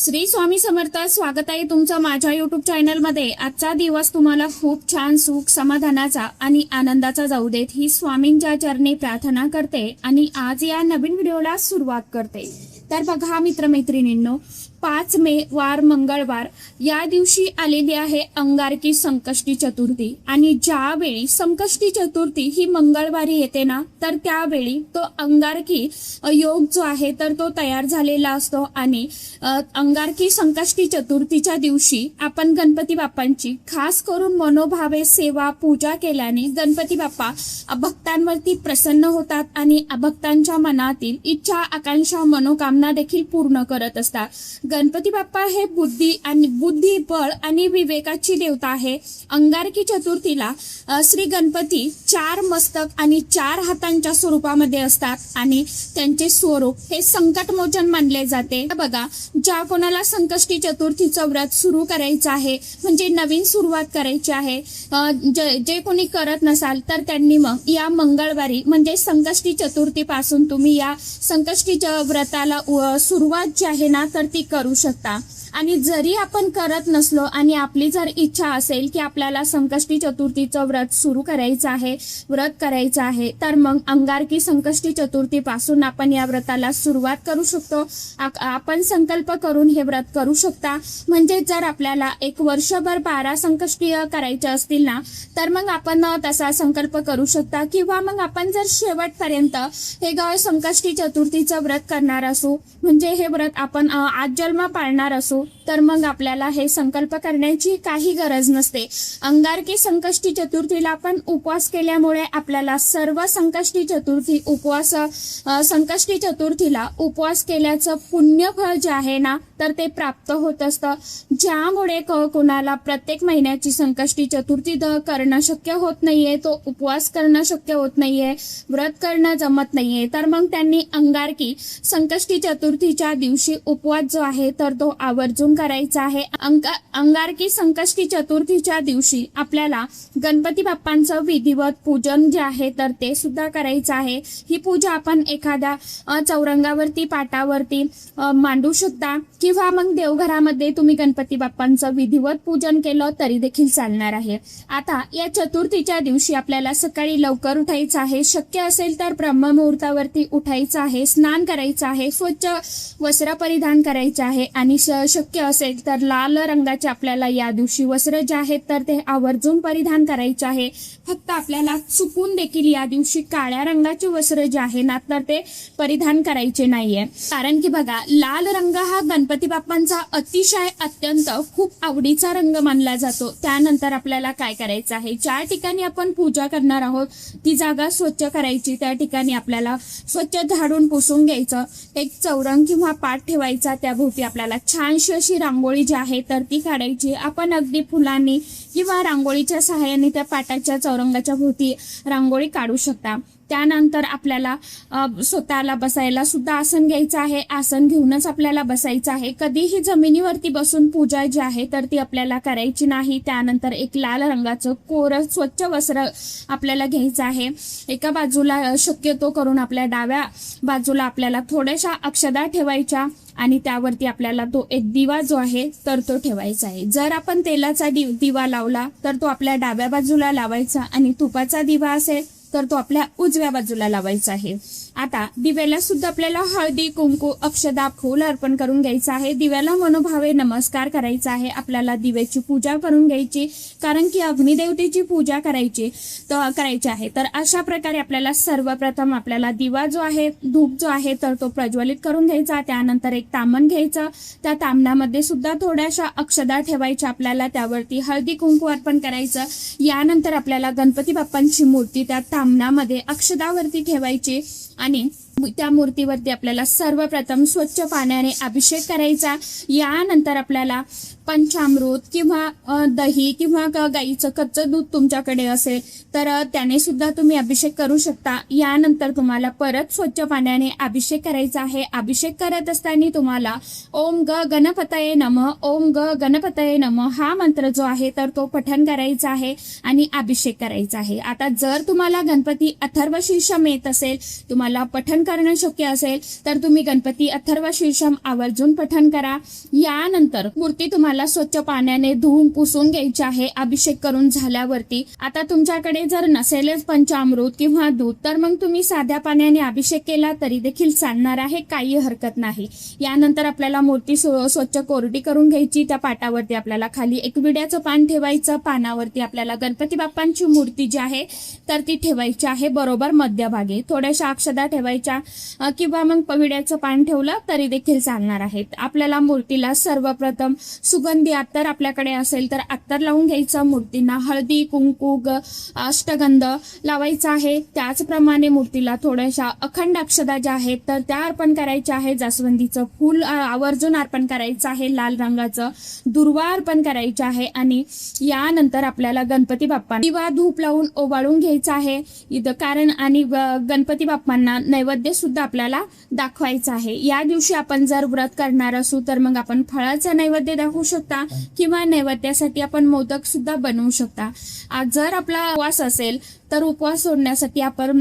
श्री स्वामी समर्थ. स्वागत आहे तुमचं माझ्या युट्यूब चॅनलमध्ये. आजचा दिवस तुम्हाला खूप छान सुख समाधानाचा आणि आनंदाचा जाऊ देत ही स्वामींच्या चरणी प्रार्थना करते आणि आज या नवीन व्हिडिओला सुरुवात करते. तर बघा मित्रमैत्रिणींनो, 5 मे वार मंगळवार या दिवशी आलेली आहे अंगारकी संकष्टी चतुर्थी. आणि ज्यावेळी संकष्टी चतुर्थी ही मंगळवारी येते ना, तर त्यावेळी तो अंगारकी योग जो आहे तर तो तयार झालेला असतो. आणि अंगारकी संकष्टी चतुर्थीच्या दिवशी आपण गणपती बाप्पांची खास करून मनोभावे सेवा पूजा केल्याने गणपती बाप्पा भक्तांवरती प्रसन्न होतात आणि भक्तांच्या मनातील इच्छा आकांक्षा मनोकामना देखील पूर्ण करत असतात. गणपती बाप्पा हे बुद्धी बळ आणि विवेकाची देवता आहे. अंगारकी चतुर्थीला श्री गणपती 4 मस्तक आणि 4 हातांच्या स्वरूपामध्ये असतात आणि त्यांचे स्वरूप हे संकटमोचन मानले जाते. बघा, ज्या कोणाला संकष्टी चतुर्थीचं व्रत सुरू करायचं आहे, म्हणजे नवीन सुरुवात करायची आहे, जे कोणी करत नसाल तर त्यांनी मग या मंगळवारी म्हणजे संकष्टी चतुर्थी पासून तुम्ही या संकष्टीच्या व्रताला सुरुवात जी आहे ना तर ती करू शकता. आणि जरी आपण करत नसलो आणि आपली जर इच्छा असेल की आपल्याला संकष्टी चतुर्थीचं व्रत सुरू करायचं आहे, तर मग अंगारकी संकष्टी चतुर्थी पासून आपण या व्रताला सुरुवात करू शकतो. आपण संकल्प करून हे व्रत करू शकता. म्हणजे जर आपल्याला एक वर्षभर 12 संकष्टी करायच्या असतील ना, तर मग आपण तसा संकल्प करू शकता. किंवा मग आपण जर शेवटपर्यंत हे संकष्टी चतुर्थीचं व्रत करणार असू, म्हणजे हे व्रत आपण आजन्म पाळणार असू, तर मग आपल्याला हे संकल्प करण्याची काही गरज नसते. अंगारकी संकष्टी चतुर्थीला आपण उपवास केल्यामुळे आपल्याला सर्व संकष्टी चतुर्थीला उपवास केल्याचं पुण्यफळ जे आहे ना तर ते प्राप्त होत असतं. ज्यामुळे कोणाला प्रत्येक महिन्याची संकष्टी चतुर्थी करणं शक्य होत नाहीये, तो उपवास करणं शक्य होत नाहीये, व्रत करणं जमत नाहीये, तर मग त्यांनी अंगारकी संकष्टी चतुर्थीच्या दिवशी उपवास जो आहे तर तो आवर्जून करायचा आहे. अंगारकी संकष्टी चतुर्थीच्या दिवशी आपल्याला गणपती बाप्पांचं विधिवत पूजन जे आहे तर ते सुद्धा करायचं आहे. ही पूजा आपण एखाद्या चौरंगावरती पाटावरती मांडू शकता किंवा मग देवघरामध्ये तुम्ही गणपती बाप्पांचं विधिवत पूजन केलं तरी देखील चालणार आहे. आता या चतुर्थीच्या दिवशी आपल्याला सकाळी लवकर उठायचं आहे. शक्य असेल तर ब्रह्ममुहूर्तावरती उठायचं आहे, स्नान करायचं आहे, स्वच्छ वस्त्र परिधान करायचे आहे आणि शक्य असेल तर लाल रंगाचे आपल्याला या दिवशी वस्त्र जे आहेत तर ते आवर्जून परिधान करायचे आहे. फक्त आपल्याला चुकून देखील या दिवशी काळ्या रंगाचे वस्त्र जे आहे ना तर ते परिधान करायचे नाहीये. कारण की बघा, लाल रंग हा गणपती बाप्पांचा अतिशय अत्यंत खूप आवडीचा रंग मानला जातो. त्यानंतर आपल्याला काय करायचं आहे, ज्या ठिकाणी आपण पूजा करणार आहोत ती जागा स्वच्छ करायची. त्या ठिकाणी आपल्याला स्वच्छ झाडून पुसून घ्यायचं. एक चौरंग किंवा पाट ठेवायचा, त्याभोवती आपल्याला छानशी अशी रांगोळी जी आहे तर ती काढायची. आपण अगदी फुलांनी किंवा रांगोळीच्या सहाय्याने त्या पाटाच्या चौरंगाच्या भोवती रांगोळी काढू शकता. त्यानंतर आपल्याला स्वतःला बसायला सुद्धा आसन घ्यायचं आहे. आसन घेऊनच आपल्याला बसायचं आहे. कधीही जमिनीवरती बसून पूजा जी आहे तर ती आपल्याला करायची नाही. त्यानंतर एक लाल रंगाचं कोरं स्वच्छ वस्त्र आपल्याला घ्यायचं आहे. एका बाजूला शक्यतो करून आपल्या डाव्या बाजूला आपल्याला थोड्याशा अक्षदा ठेवायच्या आणि त्यावरती आपल्याला तो एक दिवा जो आहे तर तो ठेवायचा आहे. जर आपण तेलाचा दिवा लावला तर तो आपल्या डाव्या बाजूला लावायचा आणि तुपाचा दिवा असेल तर तो आपल्या उजव्या बाजूला लावायचा आहे. आता दिव्याला सुद्धा आपल्याला हळदी कुंकू अक्षदा फूल अर्पण करून घ्यायचं आहे. दिव्याला मनोभावे नमस्कार करायचा आहे. आपल्याला दिव्याची पूजा करून घ्यायची, कारण की अग्निदेवतेची पूजा करायची आहे. तर अशा प्रकारे आपल्याला सर्वप्रथम आपल्याला दिवा जो आहे, धूप जो आहे तर तो प्रज्वलित करून घ्यायचा. त्यानंतर एक तामण घ्यायचं, त्या तामणामध्ये सुद्धा थोड्याशा अक्षदा ठेवायच्या आपल्याला, त्यावरती हळदी कुंकू अर्पण करायचं. यानंतर आपल्याला गणपती बाप्पांची मूर्ती त्या तामणामध्ये अक्षदावरती ठेवायची आणि त्या मूर्तीवरती आपल्याला सर्वप्रथम स्वच्छ पाण्याने अभिषेक करायचा. यानंतर आपल्याला पंचामृत किंवा दही किंवा गाईचं कच्चं दूध तुमच्याकडे असेल तर त्याने सुद्धा तुम्ही अभिषेक करू शकता. यानंतर तुम्हाला परत स्वच्छ पाण्याने अभिषेक करायचा आहे. अभिषेक करत असताना तुम्हाला ओम ग गणपतये नमः, ओम ग गणपतये नमः हा मंत्र जो आहे तर तो पठण करायचा आहे आणि अभिषेक करायचा आहे. आता जर तुम्हाला गणपती अथर्वशीर्ष येत असेल, तुम्हाला पठण करणं शक्य असेल तर तुम्ही गणपती अथर्व शीर्षम आवर्जून पठण करा. यानंतर मूर्ती तुम्हाला स्वच्छ पाण्याने धुवून पुसून घ्यायची आहे अभिषेक करून झाल्यावरती. आता तुमच्याकडे जर नसेलच पंचामृत किंवा दूध तर मग तुम्ही साध्या पाण्याने अभिषेक केला तरी देखील चालणार आहे, काही हरकत नाही. यानंतर आपल्याला मूर्ती स्वच्छ कोरडी करून घ्यायची. त्या पाटावरती आपल्याला खाली एक विड्याचं पान ठेवायचं. पानावरती आपल्याला गणपती बाप्पांची मूर्ती जी आहे तर ती ठेवायची आहे बरोबर मध्यभागी. थोड्याशा अक्षदा ठेवायच्या किंवा मग विड्याचं पान ठेवलं तरी देखील चालणार आहे. आपल्याला मूर्तीला सर्वप्रथम सुगंधी अत्तर आपल्याकडे असेल तर अत्तर लावून घ्यायचं. मूर्तींना हळदी कुंकू अष्टगंध लावायचा आहे. त्याचप्रमाणे मूर्तीला थोड्याशा अखंड अक्षदा ज्या आहेत तर त्या अर्पण करायच्या आहे. जास्वंदीचं फूल आवर्जून अर्पण करायचं आहे. लाल रंगाचं दुर्वा अर्पण करायचं आहे. आणि यानंतर आपल्याला गणपती बाप्पा दिवा धूप लावून ओवाळून घ्यायचं आहे कारण आणि गणपती बाप्पांना नैवेद्य सुद्धा आपल्याला दाखवायचा आहे. या दिवशी आपण जर व्रत करणार असू तर मग आपण फळाचा नैवेद्य दाखवू शकता किंवा नैवेद्यासाठी आपण मोदक सुद्धा बनवू शकता. जर आपला उपवास असेल तर उपवास सोडण्यासाठी आपण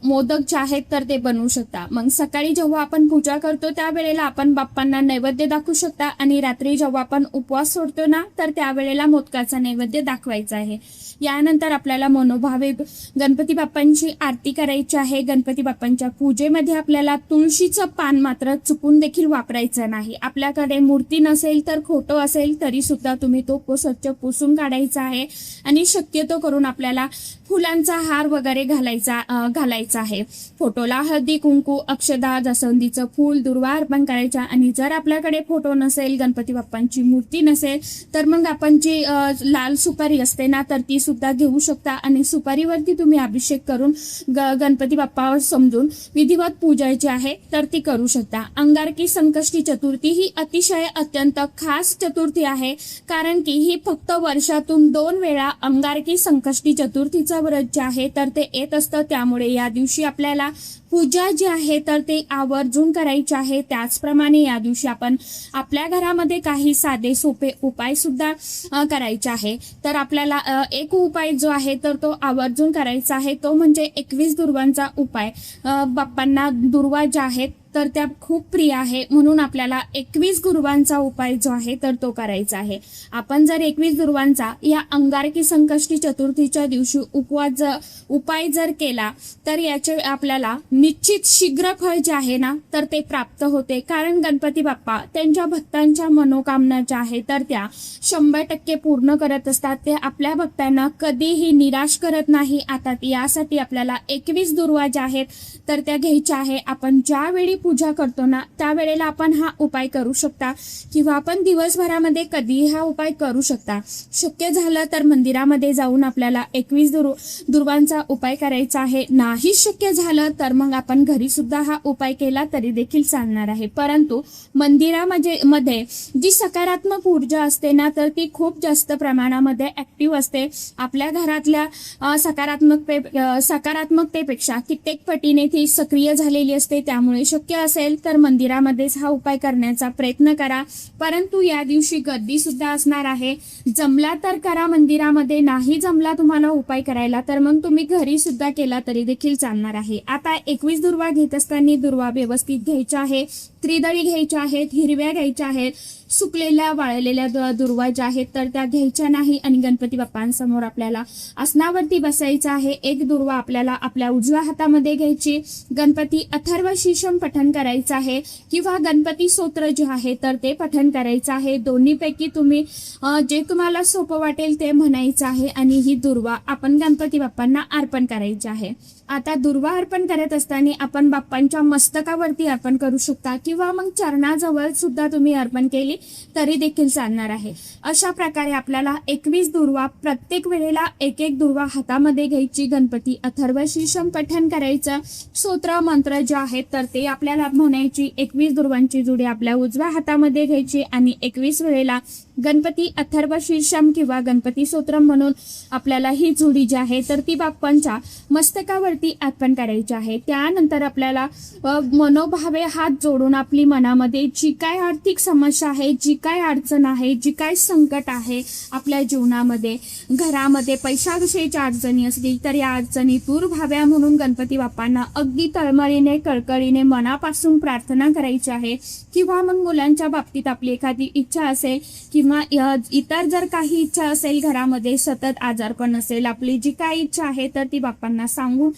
मोदक जे आहेत तर ते बनवू शकता. मग सकाळी जेव्हा आपण पूजा करतो त्यावेळेला आपण बाप्पांना नैवेद्य दाखवू शकता आणि रात्री जेव्हा आपण उपवास सोडतो ना तर त्यावेळेला मोदकाचा नैवेद्य दाखवायचा आहे. यानंतर आपल्याला मनोभावे गणपती बाप्पांची आरती करायची आहे. गणपती बाप्पांच्या पूजेमध्ये आपल्याला तुळशीचं पान मात्र चुकून देखील वापरायचं नाही. आपल्याकडे मूर्ती नसेल तर फोटो असेल तरी सुद्धा तुम्ही तो स्वच्छ पुसून काढायचा आहे आणि शक्यतो करून आपल्याला फुलांचा हार वगैरे घालायचा आहे. फोटोला हळदी कुंकू अक्षदा जास्वंदीचं फूल दुर्वा अर्पण करायचा. आणि जर आपल्याकडे फोटो नसेल गणपती बाप्पांची मूर्ती नसेल तर मग आपण जी लाल सुपारी असते ना तर ती सुद्धा घेऊ शकता आणि सुपारीवरती तुम्ही अभिषेक करून गणपती बाप्पावर समजून विधिवत पूजायची आहे तर ती करू शकता. अंगारकी संकष्टी चतुर्थी ही अतिशय अत्यंत खास चतुर्थी आहे कारण की ही फक्त वर्षातून 2 वेळा अंगारकी संकष्टी चतुर्थीचं व्रत जे आहे तर ते येत असतं. त्यामुळे या दिवशी आपल्याला पूजा जी आहे तर ते आवर्जून करायची आहे. त्याचप्रमाणे या दिवशी आपण आपल्या घरामध्ये काही साधे सोपे उपाय सुद्धा करायचे आहे. तर आपल्याला एक उपाय जो आहे तर तो आवर्जून करायचा आहे, तो म्हणजे 21 दुर्वांचा उपाय. बाप्पांना दुर्वा ज्या आहेत तर त्या खूप प्रिय आहे म्हणून आपल्याला 21 दुर्वांचा उपाय जो आहे तर तो करायचा आहे. आपण जर 21 दुर्वांचा या अंगारकी संकष्टी चतुर्थीच्या दिवशी उपाय जर केला तर याचे आपल्याला निश्चित शीघ्र फळ जे आहे ना तर ते प्राप्त होते. कारण गणपती बाप्पा त्यांच्या भक्तांच्या मनोकामना ज्या आहेत तर त्या 100% पूर्ण करत असतात. ते आपल्या भक्तांना कधीही निराश करत नाही. आता यासाठी आपल्याला 21 दुर्वा ज्या आहेत तर त्या घ्यायच्या आहे. आपण ज्यावेळी पूजा करतो ना त्यावेळेला आपण हा उपाय करू शकता किंवा आपण दिवसभरामध्ये कधीही हा उपाय करू शकता. शक्य झालं तर मंदिरामध्ये जाऊन आपल्याला 21 दुर्वांचा उपाय करायचा आहे. नाही शक्य झालं तर मग आपण घरी सुद्धा हा उपाय केला तरी देखील चालणार आहे. परंतु मंदिरामध्ये जी सकारात्मक ऊर्जा असते ना तर ती खूप जास्त प्रमाणामध्ये ऍक्टिव्ह असते. आपल्या घरातल्या सकारात्मकतेपेक्षा कित्येक पटीने ती सक्रिय झालेली असते. त्यामुळे शक्य असेल तर मंदिरामध्येच हा उपाय करण्याचा प्रयत्न करा. परंतु या दिवशी गर्दी सुद्धा असणार आहे. जमला तर करा मंदिरामध्ये, नाही जमला तुम्हाला उपाय करायला तर मग तुम्ही घरी सुद्धा केला तरी देखील चालणार आहे. आता 21 दुर्वा घेत असताना दुर्वा व्यवस्थित घ्यायच्या आहे. त्रिदळी घ्यायच्या आहेत, हिरव्या घ्यायच्या आहेत. सुकलेल्या वाळलेल्या दुर्वा ज्या आहेत तर त्या घ्यायच्या नाही. आणि गणपती बाप्पांसमोर आपल्याला आसनावरती बसायचं आहे. एक दुर्वा आपल्याला आपल्या उजव्या हातामध्ये घ्यायची. गणपती अथर्व शीर्षम पठण करायचं आहे किंवा गणपती स्तोत्र जे आहे तर ते पठण करायचं आहे. दोन्हीपैकी तुम्ही जे तुम्हाला सोपं वाटेल ते म्हणायचं आहे. आणि ही दुर्वा आपण गणपती बाप्पांना अर्पण करायची आहे. आता दुर्वा अर्पण करत असताना आपण बाप्पांच्या मस्तकावरती अर्पण करू शकता किंवा मग चरणाजवळ सुद्धा तुम्ही अर्पण केली तरी देखील चालणार आहे. अशा प्रकारे आपल्याला 21 दुर्वा प्रत्येक वेळेला एक दुर्वा हातामध्ये घ्यायची. गणपती अथर्व शीर्षम पठण करायचं. स्तोत्र मंत्र जे आहेत तर ते आपल्याला म्हणायची. 21 दुर्वांची जुडी आपल्या उजव्या हातामध्ये घ्यायची आणि 21 वेळेला गणपती अथर्व शीर्षम किंवा गणपती स्तोत्रम म्हणून आपल्याला ही जोडी जी आहे तर ती बाप्पांच्या मस्तकावरती अर्पण करायची आहे. त्यानंतर आपल्याला मनोभावे हात जोडून आपली मनामध्ये जी काय आर्थिक समस्या आहे, जी काय अडचण आहे, जी काय संकट आहे आपल्या जीवनामध्ये, घरामध्ये पैशाविषयीच्या अडचणी असतील तर या अडचणी दूर व्हाव्या म्हणून गणपती बाप्पांना अगदी तळमळीने कळकळीने मनापासून प्रार्थना करायची आहे. किंवा मग मुलांच्या बाबतीत आपली एखादी इच्छा असेल किंवा इतर जर काही इच्छा असेल, घरामध्ये सतत आजारपण असेल, आपली जी काय इच्छा आहे तर ती बाप्पांना सांगून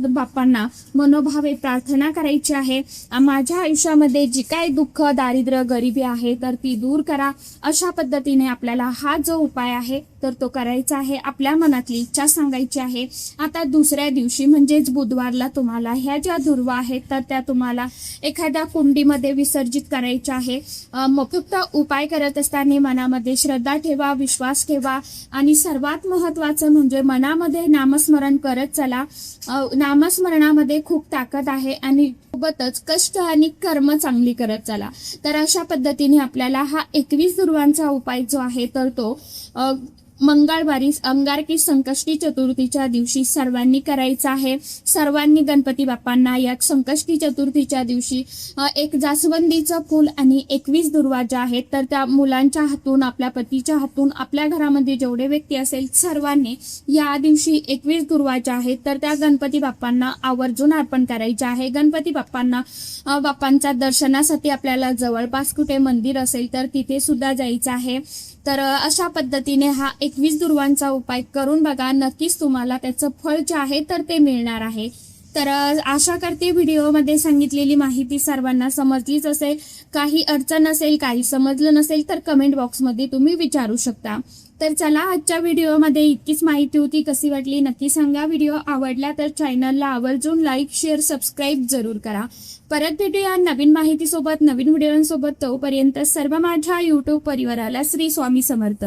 बाप्पांना मनोभावे प्रार्थना करायची आहे. माझ्या आयुष्यामध्ये जी काय दुःख, दारिद्र्य, गरिबी आहे तर ती दूर करा. अशा पद्धतीने आपल्याला हा जो उपाय आहे तर तो करायचा आहे. आपल्या मनातली इच्छा सांगायची आहे. आता दुसऱ्या दिवशी म्हणजेच बुधवारला तुम्हाला ह्या ज्या दुर्वा आहेत तर त्या तुम्हाला एखाद्या कुंडीमध्ये विसर्जित करायच्या आहे. फक्त उपाय करत असताना मनामध्ये श्रद्धा ठेवा, विश्वास ठेवा आणि सर्वात महत्त्वाचं म्हणजे मनामध्ये नामस्मरण करत चला. नामस्मरणामध्ये खूप ताकद आहे आणि सोबतच कष्ट आणि कर्म चांगली करत चला. तर अशा पद्धतीने आपल्याला हा 21 दुर्वांचा उपाय जो आहे तर तो मंगळवारी अंगारकी संकष्टी चतुर्थीच्या दिवशी सर्वांनी करायचा आहे. सर्वांनी गणपती बाप्पांना या संकष्टी चतुर्थीच्या दिवशी एक जास्वंदीचं फूल आणि 21 दुर्वा ज्या आहेत तर त्या मुलांच्या हातून, आपल्या पतीच्या हातून, आपल्या घरामध्ये जेवढे व्यक्ती असेल सर्वांनी या दिवशी 21 दुर्वा ज्या आहेत तर त्या गणपती बाप्पांना आवर्जून अर्पण करायच्या आहे. गणपती बाप्पांच्या दर्शनासाठी आपल्याला जवळपास कुठे मंदिर असेल तर तिथे सुद्धा जायचं आहे. तर अशा पद्धतीने हा 21 दुर्वांचा उपाय करून बघा. नक्कीच तुम्हाला त्याचं फळ जे आहे तर ते मिळणार आहे. तर आशा करते व्हिडिओमध्ये सांगितलेली माहिती सर्वांना समजलीच असेल. काही अडचण असेल, काही समजलं नसेल तर कमेंट बॉक्समध्ये तुम्ही विचारू शकता. तर चला, आजच्या व्हिडिओमध्ये इतकीच माहिती होती. कशी वाटली नक्की सांगा. व्हिडिओ आवडला तर चॅनलला आवर्जून लाईक, शेअर, सबस्क्राईब जरूर करा. परत भेटूया नवीन माहितीसोबत, नवीन व्हिडिओंसोबत. तोपर्यंत सर्व माझ्या यूट्यूब परिवाराला श्री स्वामी समर्थ.